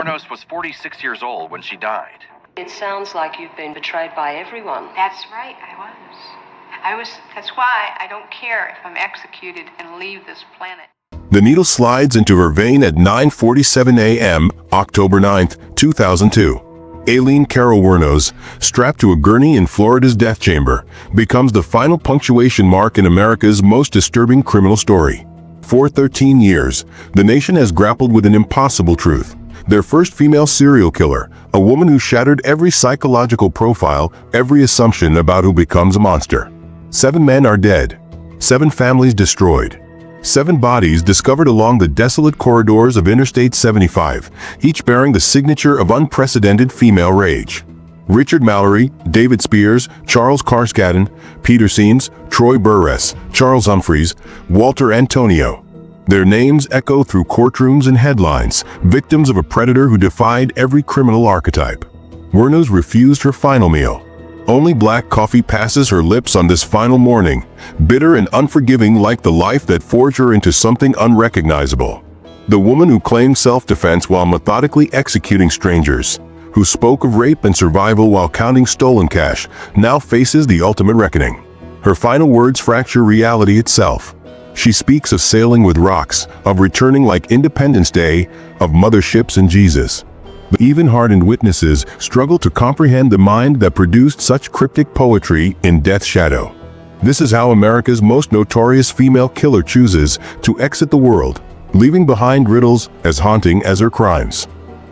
Wuornos was 46 years old when she died. It sounds like you've been betrayed by everyone. That's right, I was. That's why I don't care if I'm executed and leave this planet. The needle slides into her vein at 9:47 a.m., October 9, 2002. Aileen Carol Wuornos, strapped to a gurney in Florida's death chamber, becomes the final punctuation mark in America's most disturbing criminal story. For 13 years, the nation has grappled with an impossible truth. Their first female serial killer, a woman who shattered every psychological profile, every assumption about who becomes a monster. 7 men are dead. 7 families destroyed. 7 bodies discovered along the desolate corridors of Interstate 75, each bearing the signature of unprecedented female rage. Richard Mallory, David Spears, Charles Carskadden, Peter Seams, Troy Burress, Charles Humphreys, Walter Antonio. Their names echo through courtrooms and headlines, victims of a predator who defied every criminal archetype. Wuornos refused her final meal. Only black coffee passes her lips on this final morning, bitter and unforgiving like the life that forged her into something unrecognizable. The woman who claimed self-defense while methodically executing strangers, who spoke of rape and survival while counting stolen cash, now faces the ultimate reckoning. Her final words fracture reality itself. She speaks of sailing with rocks, of returning like Independence Day, of motherships and Jesus. But even hardened witnesses struggle to comprehend the mind that produced such cryptic poetry in death's shadow. This is how America's most notorious female killer chooses to exit the world, leaving behind riddles as haunting as her crimes.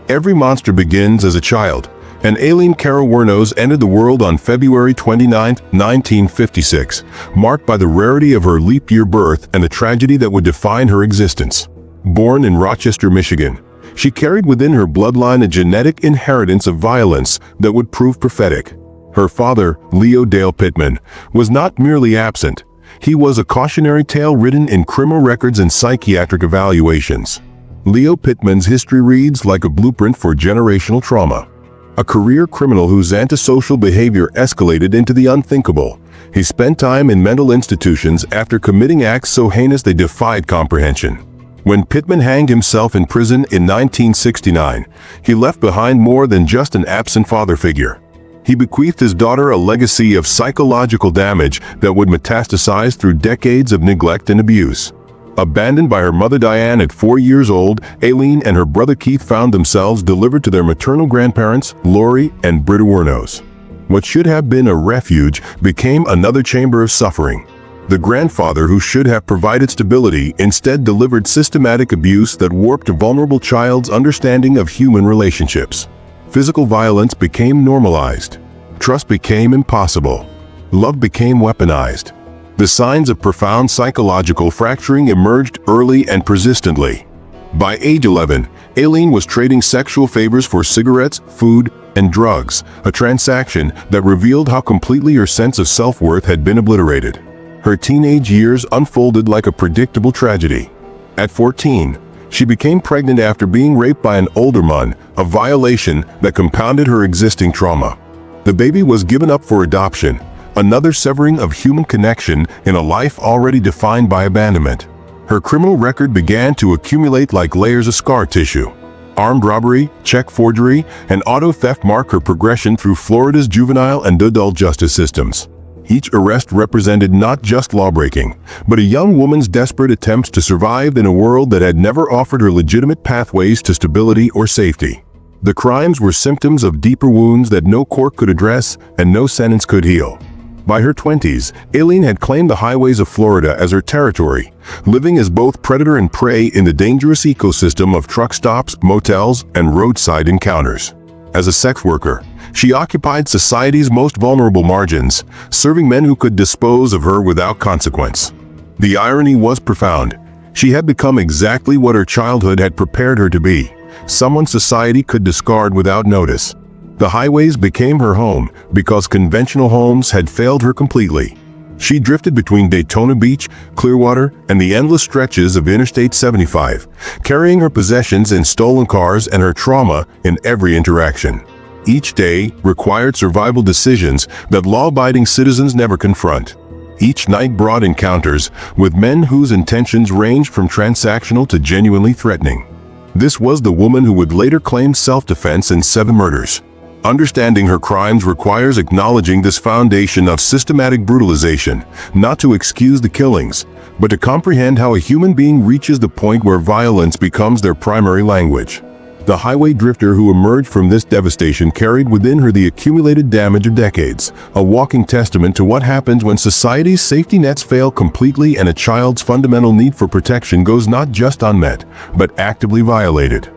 Every monster begins as a child, and Aileen Carol Wuornos entered the world on February 29, 1956, marked by the rarity of her leap year birth and the tragedy that would define her existence. Born in Rochester, Michigan, she carried within her bloodline a genetic inheritance of violence that would prove prophetic. Her father, Leo Dale Pittman, was not merely absent. He was a cautionary tale written in criminal records and psychiatric evaluations. Leo Pittman's history reads like a blueprint for generational trauma. A career criminal whose antisocial behavior escalated into the unthinkable. He spent time in mental institutions after committing acts so heinous they defied comprehension. When Pittman hanged himself in prison in 1969, he left behind more than just an absent father figure. He bequeathed his daughter a legacy of psychological damage that would metastasize through decades of neglect and abuse. Abandoned by her mother Diane at 4 years old, Aileen and her brother Keith found themselves delivered to their maternal grandparents, Lori and Britta Wuornos. What should have been a refuge became another chamber of suffering. The grandfather who should have provided stability instead delivered systematic abuse that warped a vulnerable child's understanding of human relationships. Physical violence became normalized. Trust became impossible. Love became weaponized. The signs of profound psychological fracturing emerged early and persistently. By age 11, Aileen was trading sexual favors for cigarettes, food, and drugs, a transaction that revealed how completely her sense of self-worth had been obliterated. Her teenage years unfolded like a predictable tragedy. At 14, she became pregnant after being raped by an older man, a violation that compounded her existing trauma. The baby was given up for adoption, another severing of human connection in a life already defined by abandonment. Her criminal record began to accumulate like layers of scar tissue. Armed robbery, check forgery, and auto theft mark her progression through Florida's juvenile and adult justice systems. Each arrest represented not just lawbreaking, but a young woman's desperate attempts to survive in a world that had never offered her legitimate pathways to stability or safety. The crimes were symptoms of deeper wounds that no court could address and no sentence could heal. By her 20s, Aileen had claimed the highways of Florida as her territory, living as both predator and prey in the dangerous ecosystem of truck stops, motels, and roadside encounters. As a sex worker, she occupied society's most vulnerable margins, serving men who could dispose of her without consequence. The irony was profound. She had become exactly what her childhood had prepared her to be, someone society could discard without notice. The highways became her home because conventional homes had failed her completely. She drifted between Daytona Beach, Clearwater, and the endless stretches of Interstate 75, carrying her possessions in stolen cars and her trauma in every interaction. Each day required survival decisions that law-abiding citizens never confront. Each night brought encounters with men whose intentions ranged from transactional to genuinely threatening. This was the woman who would later claim self-defense in 7 murders. Understanding her crimes requires acknowledging this foundation of systematic brutalization, not to excuse the killings, but to comprehend how a human being reaches the point where violence becomes their primary language. The highway drifter who emerged from this devastation carried within her the accumulated damage of decades, a walking testament to what happens when society's safety nets fail completely and a child's fundamental need for protection goes not just unmet, but actively violated.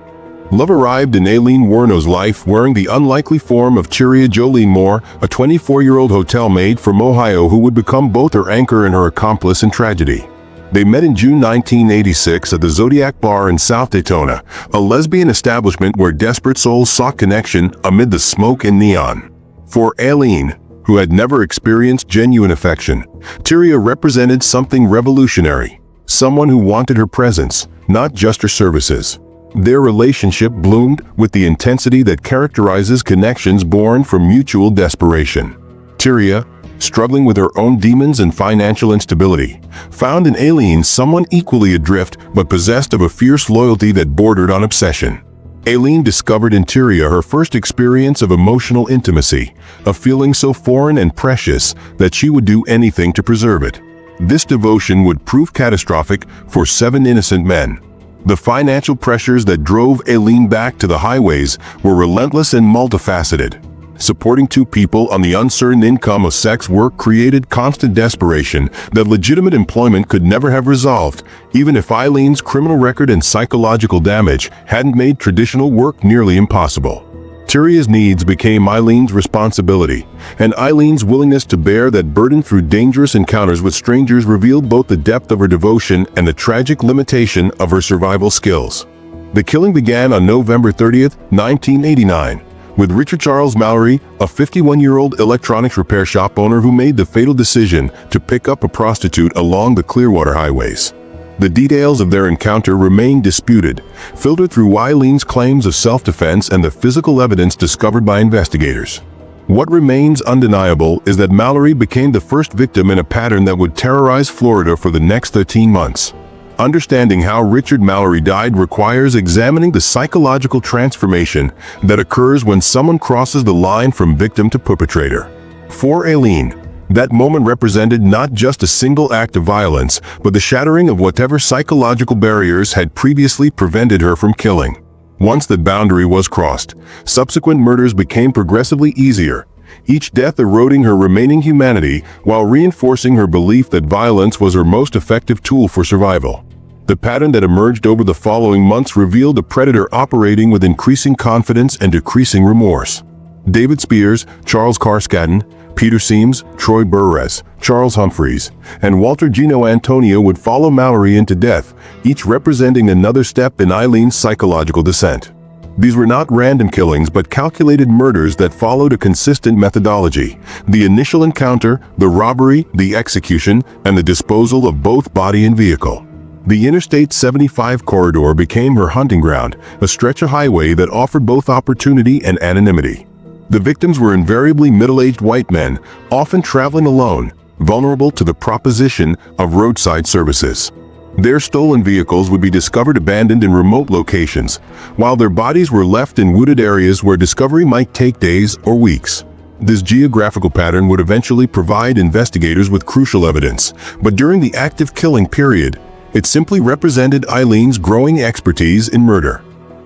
Love arrived in Aileen Wuornos' life wearing the unlikely form of Tyria Jolene Moore, a 24-year-old hotel maid from Ohio who would become both her anchor and her accomplice in tragedy. They met in June 1986 at the Zodiac Bar in South Daytona, a lesbian establishment where desperate souls sought connection amid the smoke and neon. For Aileen, who had never experienced genuine affection, Tyria represented something revolutionary, someone who wanted her presence, not just her services. Their relationship bloomed with the intensity that characterizes connections born from mutual desperation. Tyria, struggling with her own demons and financial instability, found in Aileen someone equally adrift but possessed of a fierce loyalty that bordered on obsession. Aileen discovered in Tyria her first experience of emotional intimacy, a feeling so foreign and precious that she would do anything to preserve it. This devotion would prove catastrophic for 7 innocent men. The financial pressures that drove Aileen back to the highways were relentless and multifaceted. Supporting 2 people on the uncertain income of sex work created constant desperation that legitimate employment could never have resolved, even if Aileen's criminal record and psychological damage hadn't made traditional work nearly impossible. Tyria's needs became Aileen's responsibility, and Aileen's willingness to bear that burden through dangerous encounters with strangers revealed both the depth of her devotion and the tragic limitation of her survival skills. The killing began on November 30, 1989. With Richard Charles Mallory, a 51-year-old electronics repair shop owner who made the fatal decision to pick up a prostitute along the Clearwater highways. The details of their encounter remain disputed, filtered through Aileen's claims of self-defense and the physical evidence discovered by investigators. What remains undeniable is that Mallory became the first victim in a pattern that would terrorize Florida for the next 13 months. Understanding how Richard Mallory died requires examining the psychological transformation that occurs when someone crosses the line from victim to perpetrator. For Aileen, that moment represented not just a single act of violence, but the shattering of whatever psychological barriers had previously prevented her from killing. Once that boundary was crossed, subsequent murders became progressively easier, each death eroding her remaining humanity while reinforcing her belief that violence was her most effective tool for survival. The pattern that emerged over the following months revealed a predator operating with increasing confidence and decreasing remorse. David Spears, Charles Carskadden, Peter Seams, Troy Burress, Charles Humphreys, and Walter Gino Antonio would follow Mallory into death, each representing another step in Aileen's psychological descent. These were not random killings but calculated murders that followed a consistent methodology: the initial encounter, the robbery, the execution, and the disposal of both body and vehicle. The Interstate 75 corridor became her hunting ground, a stretch of highway that offered both opportunity and anonymity. The victims were invariably middle-aged white men, often traveling alone, vulnerable to the proposition of roadside services. Their stolen vehicles would be discovered abandoned in remote locations, while their bodies were left in wooded areas where discovery might take days or weeks. This geographical pattern would eventually provide investigators with crucial evidence, but during the active killing period, it simply represented Aileen's growing expertise in murder.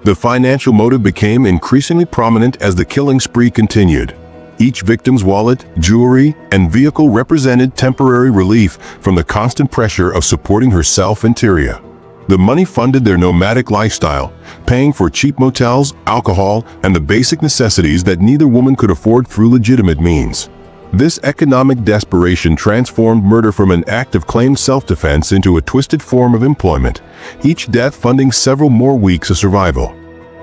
The financial motive became increasingly prominent as the killing spree continued. Each victim's wallet, jewelry, and vehicle represented temporary relief from the constant pressure of supporting herself and Tyria. The money funded their nomadic lifestyle, paying for cheap motels, alcohol, and the basic necessities that neither woman could afford through legitimate means. This economic desperation transformed murder from an act of claimed self-defense into a twisted form of employment, each death funding several more weeks of survival.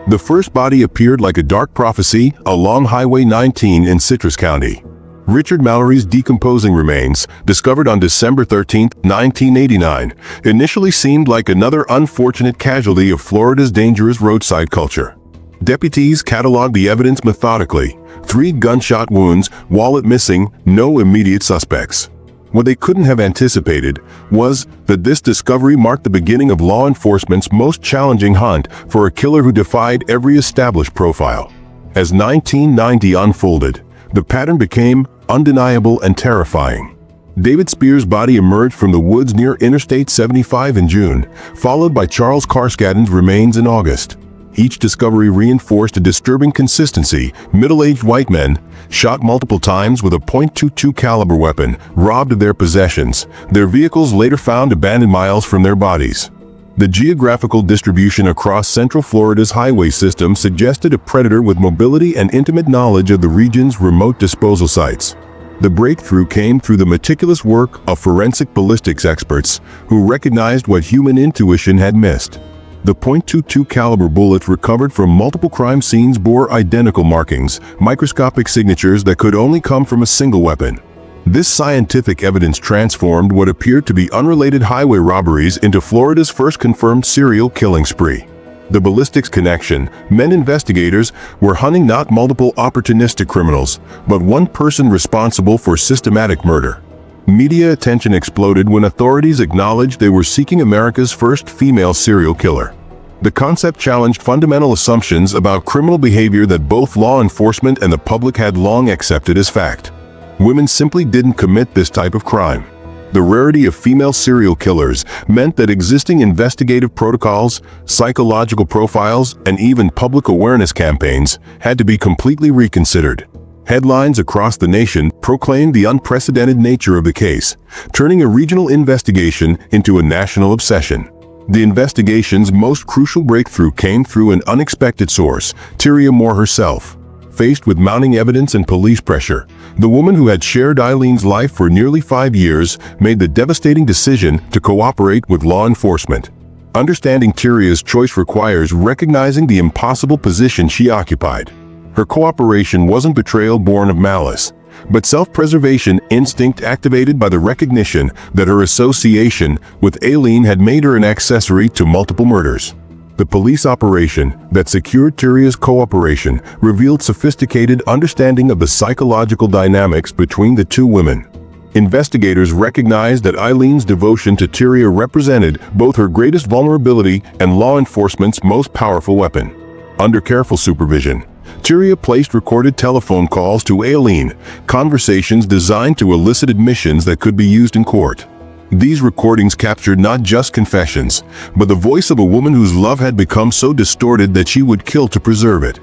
The first body appeared like a dark prophecy along Highway 19 in Citrus County. Richard Mallory's decomposing remains, discovered on December 13, 1989, initially seemed like another unfortunate casualty of Florida's dangerous roadside culture. Deputies cataloged the evidence methodically: 3 gunshot wounds, wallet missing, no immediate suspects. What they couldn't have anticipated was that this discovery marked the beginning of law enforcement's most challenging hunt for a killer who defied every established profile. As 1990 unfolded, the pattern became undeniable and terrifying. David Spears' body emerged from the woods near Interstate 75 in June, followed by Charles Carskadden's remains in August. Each discovery reinforced a disturbing consistency. Middle-aged white men, shot multiple times with a .22 caliber weapon, robbed of their possessions. Their vehicles later found abandoned miles from their bodies. The geographical distribution across Central Florida's highway system suggested a predator with mobility and intimate knowledge of the region's remote disposal sites. The breakthrough came through the meticulous work of forensic ballistics experts who recognized what human intuition had missed. The .22 caliber bullets recovered from multiple crime scenes bore identical markings, microscopic signatures that could only come from a single weapon. This scientific evidence transformed what appeared to be unrelated highway robberies into Florida's first confirmed serial killing spree. The ballistics connection meant investigators were hunting not multiple opportunistic criminals, but one person responsible for systematic murder. Media attention exploded when authorities acknowledged they were seeking America's first female serial killer. The concept challenged fundamental assumptions about criminal behavior that both law enforcement and the public had long accepted as fact. Women simply didn't commit this type of crime. The rarity of female serial killers meant that existing investigative protocols, psychological profiles, and even public awareness campaigns had to be completely reconsidered. Headlines across the nation proclaimed the unprecedented nature of the case, turning a regional investigation into a national obsession. The investigation's most crucial breakthrough came through an unexpected source, Tyria Moore herself. Faced with mounting evidence and police pressure, the woman who had shared Aileen's life for nearly 5 years made the devastating decision to cooperate with law enforcement. Understanding Tyria's choice requires recognizing the impossible position she occupied. Her cooperation wasn't betrayal born of malice, but self-preservation instinct activated by the recognition that her association with Aileen had made her an accessory to multiple murders. The police operation that secured Tyria's cooperation revealed sophisticated understanding of the psychological dynamics between the two women. Investigators recognized that Aileen's devotion to Tyria represented both her greatest vulnerability and law enforcement's most powerful weapon. Under careful supervision, Tyria placed recorded telephone calls to Aileen, conversations designed to elicit admissions that could be used in court. These recordings captured not just confessions, but the voice of a woman whose love had become so distorted that she would kill to preserve it.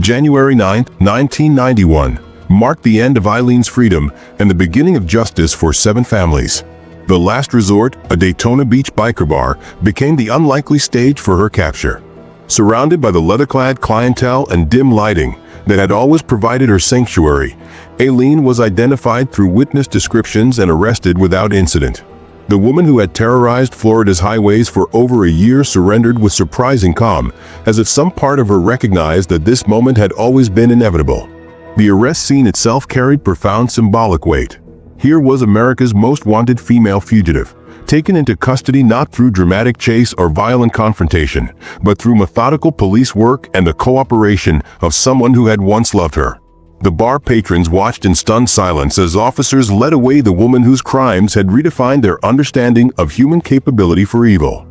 January 9, 1991, marked the end of Aileen's freedom and the beginning of justice for 7 families. The Last Resort, a Daytona Beach biker bar, became the unlikely stage for her capture. Surrounded by the leather-clad clientele and dim lighting that had always provided her sanctuary, Aileen was identified through witness descriptions and arrested without incident. The woman who had terrorized Florida's highways for over a year surrendered with surprising calm, as if some part of her recognized that this moment had always been inevitable. The arrest scene itself carried profound symbolic weight. Here was America's most wanted female fugitive, taken into custody not through dramatic chase or violent confrontation, but through methodical police work and the cooperation of someone who had once loved her. The bar patrons watched in stunned silence as officers led away the woman whose crimes had redefined their understanding of human capability for evil.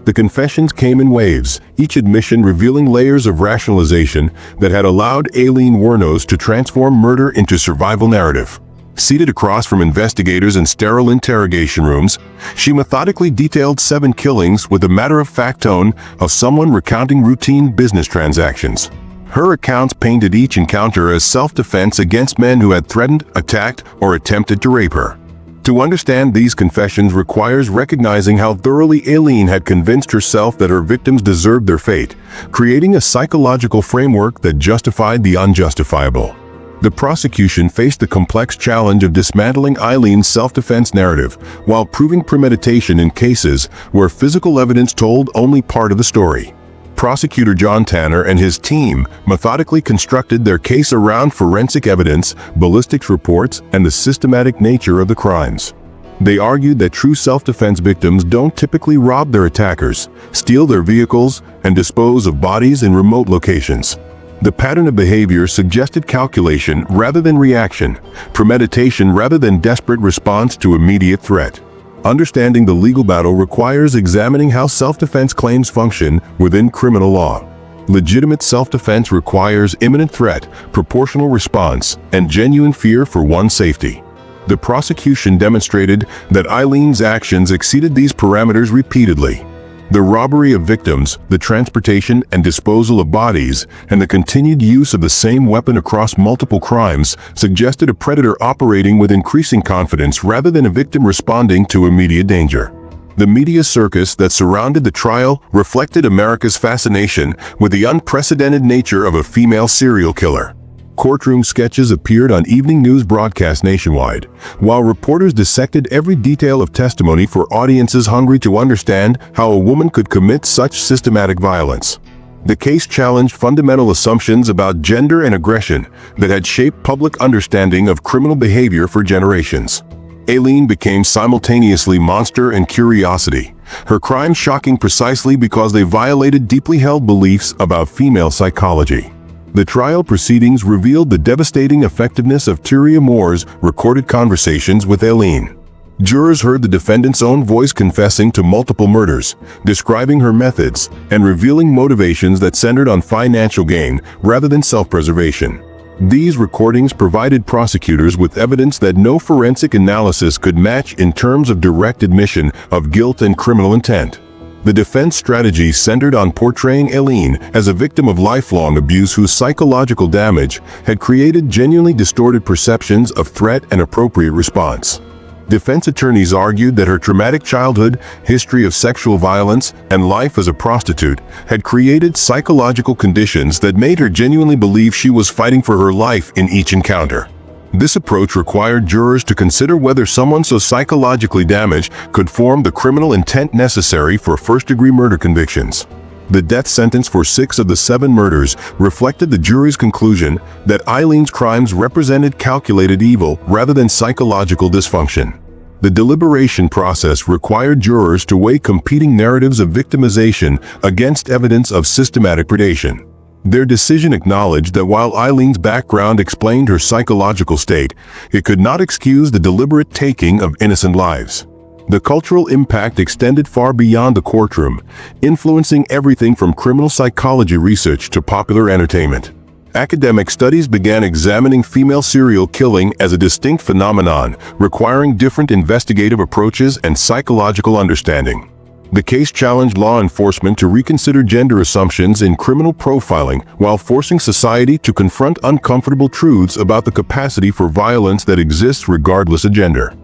The confessions came in waves, each admission revealing layers of rationalization that had allowed Aileen Wuornos to transform murder into survival narrative. Seated across from investigators in sterile interrogation rooms, she methodically detailed 7 killings with the matter-of-fact tone of someone recounting routine business transactions. Her accounts painted each encounter as self-defense against men who had threatened, attacked, or attempted to rape her. To understand these confessions requires recognizing how thoroughly Aileen had convinced herself that her victims deserved their fate, creating a psychological framework that justified the unjustifiable. The prosecution faced the complex challenge of dismantling Aileen's self-defense narrative while proving premeditation in cases where physical evidence told only part of the story. Prosecutor John Tanner and his team methodically constructed their case around forensic evidence, ballistics reports, and the systematic nature of the crimes. They argued that true self-defense victims don't typically rob their attackers, steal their vehicles, and dispose of bodies in remote locations. The pattern of behavior suggested calculation rather than reaction, premeditation rather than desperate response to immediate threat. Understanding the legal battle requires examining how self-defense claims function within criminal law. Legitimate self-defense requires imminent threat, proportional response, and genuine fear for one's safety. The prosecution demonstrated that Aileen's actions exceeded these parameters repeatedly. The robbery of victims, the transportation and disposal of bodies, and the continued use of the same weapon across multiple crimes suggested a predator operating with increasing confidence rather than a victim responding to immediate danger. The media circus that surrounded the trial reflected America's fascination with the unprecedented nature of a female serial killer. Courtroom sketches appeared on evening news broadcasts nationwide, while reporters dissected every detail of testimony for audiences hungry to understand how a woman could commit such systematic violence. The case challenged fundamental assumptions about gender and aggression that had shaped public understanding of criminal behavior for generations. Aileen became simultaneously monster and curiosity, her crimes shocking precisely because they violated deeply held beliefs about female psychology. The trial proceedings revealed the devastating effectiveness of Tyria Moore's recorded conversations with Aileen. Jurors heard the defendant's own voice confessing to multiple murders, describing her methods, and revealing motivations that centered on financial gain rather than self-preservation. These recordings provided prosecutors with evidence that no forensic analysis could match in terms of direct admission of guilt and criminal intent. The defense strategy centered on portraying Aileen as a victim of lifelong abuse whose psychological damage had created genuinely distorted perceptions of threat and appropriate response. Defense attorneys argued that her traumatic childhood, history of sexual violence, and life as a prostitute had created psychological conditions that made her genuinely believe she was fighting for her life in each encounter. This approach required jurors to consider whether someone so psychologically damaged could form the criminal intent necessary for first-degree murder convictions. The death sentence for 6 of the 7 murders reflected the jury's conclusion that Aileen's crimes represented calculated evil rather than psychological dysfunction. The deliberation process required jurors to weigh competing narratives of victimization against evidence of systematic predation. Their decision acknowledged that while Aileen's background explained her psychological state, it could not excuse the deliberate taking of innocent lives. The cultural impact extended far beyond the courtroom, influencing everything from criminal psychology research to popular entertainment. Academic studies began examining female serial killing as a distinct phenomenon, requiring different investigative approaches and psychological understanding. The case challenged law enforcement to reconsider gender assumptions in criminal profiling while forcing society to confront uncomfortable truths about the capacity for violence that exists regardless of gender.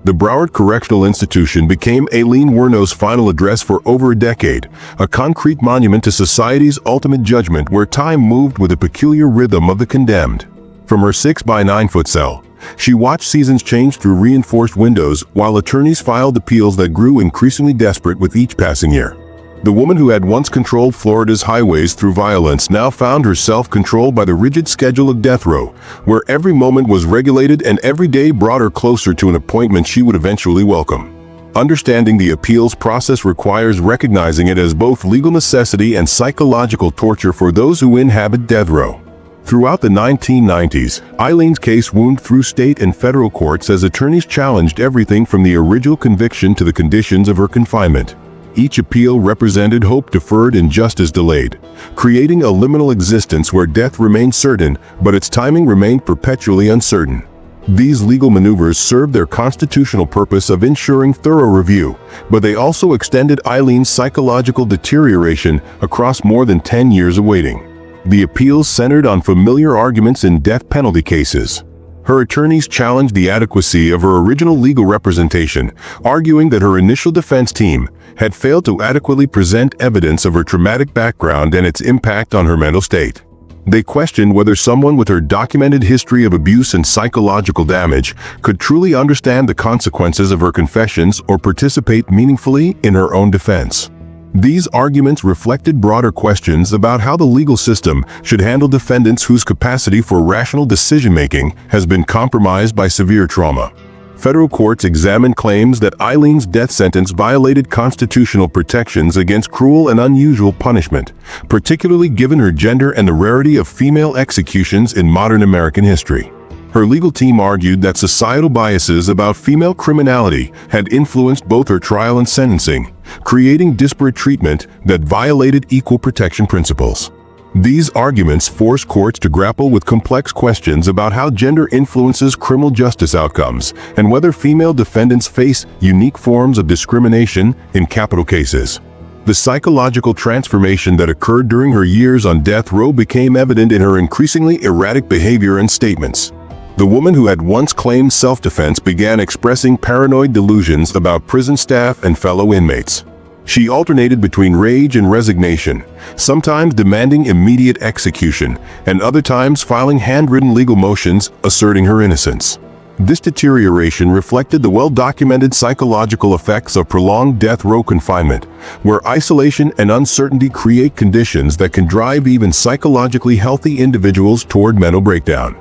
The Broward Correctional Institution became Aileen Wuornos' final address for over a decade, a concrete monument to society's ultimate judgment where time moved with a peculiar rhythm of the condemned. From her 6-by-9-foot cell, she watched seasons change through reinforced windows while attorneys filed appeals that grew increasingly desperate with each passing year. The woman who had once controlled Florida's highways through violence now found herself controlled by the rigid schedule of death row, where every moment was regulated and every day brought her closer to an appointment she would eventually welcome. Understanding the appeals process requires recognizing it as both legal necessity and psychological torture for those who inhabit death row. Throughout the 1990s, Aileen's case wound through state and federal courts as attorneys challenged everything from the original conviction to the conditions of her confinement. Each appeal represented hope deferred and justice delayed, creating a liminal existence where death remained certain, but its timing remained perpetually uncertain. These legal maneuvers served their constitutional purpose of ensuring thorough review, but they also extended Aileen's psychological deterioration across more than 10 years of waiting. The appeals centered on familiar arguments in death penalty cases. Her attorneys challenged the adequacy of her original legal representation, arguing that her initial defense team had failed to adequately present evidence of her traumatic background and its impact on her mental state. They questioned whether someone with her documented history of abuse and psychological damage could truly understand the consequences of her confessions or participate meaningfully in her own defense. These arguments reflected broader questions about how the legal system should handle defendants whose capacity for rational decision-making has been compromised by severe trauma. Federal courts examined claims that Aileen's death sentence violated constitutional protections against cruel and unusual punishment, particularly given her gender and the rarity of female executions in modern American history. Her legal team argued that societal biases about female criminality had influenced both her trial and sentencing, creating disparate treatment that violated equal protection principles. These arguments force courts to grapple with complex questions about how gender influences criminal justice outcomes and whether female defendants face unique forms of discrimination in capital cases. The psychological transformation that occurred during her years on death row became evident in her increasingly erratic behavior and statements. The woman who had once claimed self-defense began expressing paranoid delusions about prison staff and fellow inmates. She alternated between rage and resignation, sometimes demanding immediate execution, and other times filing handwritten legal motions asserting her innocence. This deterioration reflected the well-documented psychological effects of prolonged death row confinement, where isolation and uncertainty create conditions that can drive even psychologically healthy individuals toward mental breakdown.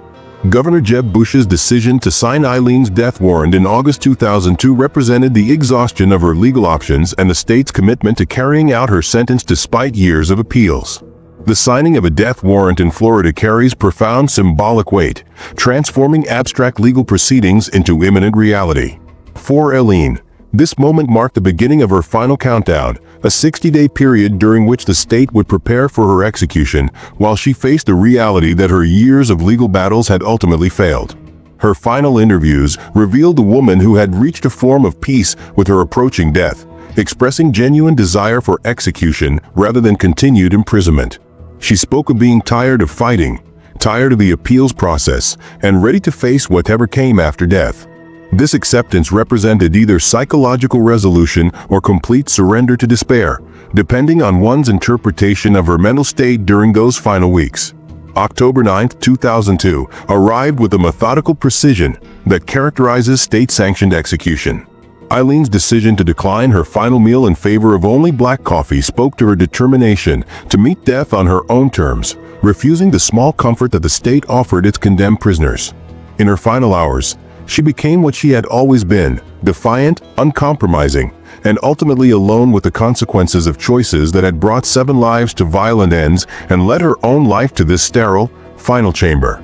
Governor Jeb Bush's decision to sign Aileen's death warrant in August 2002 represented the exhaustion of her legal options and the state's commitment to carrying out her sentence despite years of appeals. The signing of a death warrant in Florida carries profound symbolic weight, transforming abstract legal proceedings into imminent reality. For Aileen, this moment marked the beginning of her final countdown, a 60-day period during which the state would prepare for her execution while she faced the reality that her years of legal battles had ultimately failed. Her final interviews revealed a woman who had reached a form of peace with her approaching death, expressing genuine desire for execution rather than continued imprisonment. She spoke of being tired of fighting, tired of the appeals process, and ready to face whatever came after death. This acceptance represented either psychological resolution or complete surrender to despair, depending on one's interpretation of her mental state during those final weeks. October 9, 2002, arrived with a methodical precision that characterizes state-sanctioned execution. Aileen's decision to decline her final meal in favor of only black coffee spoke to her determination to meet death on her own terms, refusing the small comfort that the state offered its condemned prisoners. In her final hours, she became what she had always been, defiant, uncompromising, and ultimately alone with the consequences of choices that had brought 7 lives to violent ends and led her own life to this sterile, final chamber.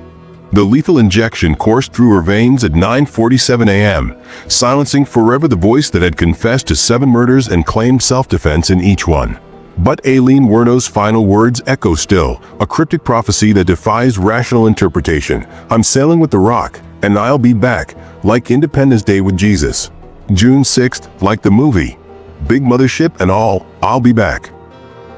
The lethal injection coursed through her veins at 9:47 a.m., silencing forever the voice that had confessed to 7 murders and claimed self-defense in each one. But Aileen Wuornos' final words echo still, a cryptic prophecy that defies rational interpretation. "I'm sailing with the rock, and I'll be back, like Independence Day with Jesus. June 6th, like the movie. Big mothership and all, I'll be back."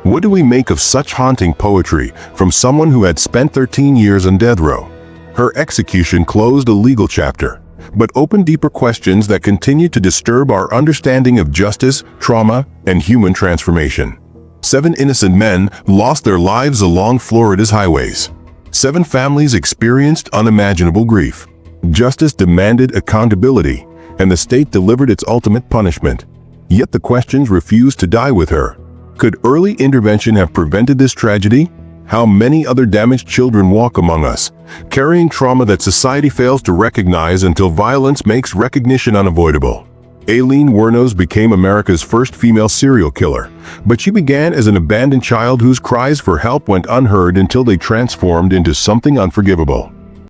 What do we make of such haunting poetry from someone who had spent 13 years on death row? Her execution closed a legal chapter, but opened deeper questions that continue to disturb our understanding of justice, trauma, and human transformation. 7 innocent men lost their lives along Florida's highways. 7 families experienced unimaginable grief. Justice demanded accountability, and the state delivered its ultimate punishment. Yet the questions refused to die with her. Could early intervention have prevented this tragedy? How many other damaged children walk among us, carrying trauma that society fails to recognize until violence makes recognition unavoidable? Aileen Wuornos became America's first female serial killer, but she began as an abandoned child whose cries for help went unheard until they transformed into something unforgivable.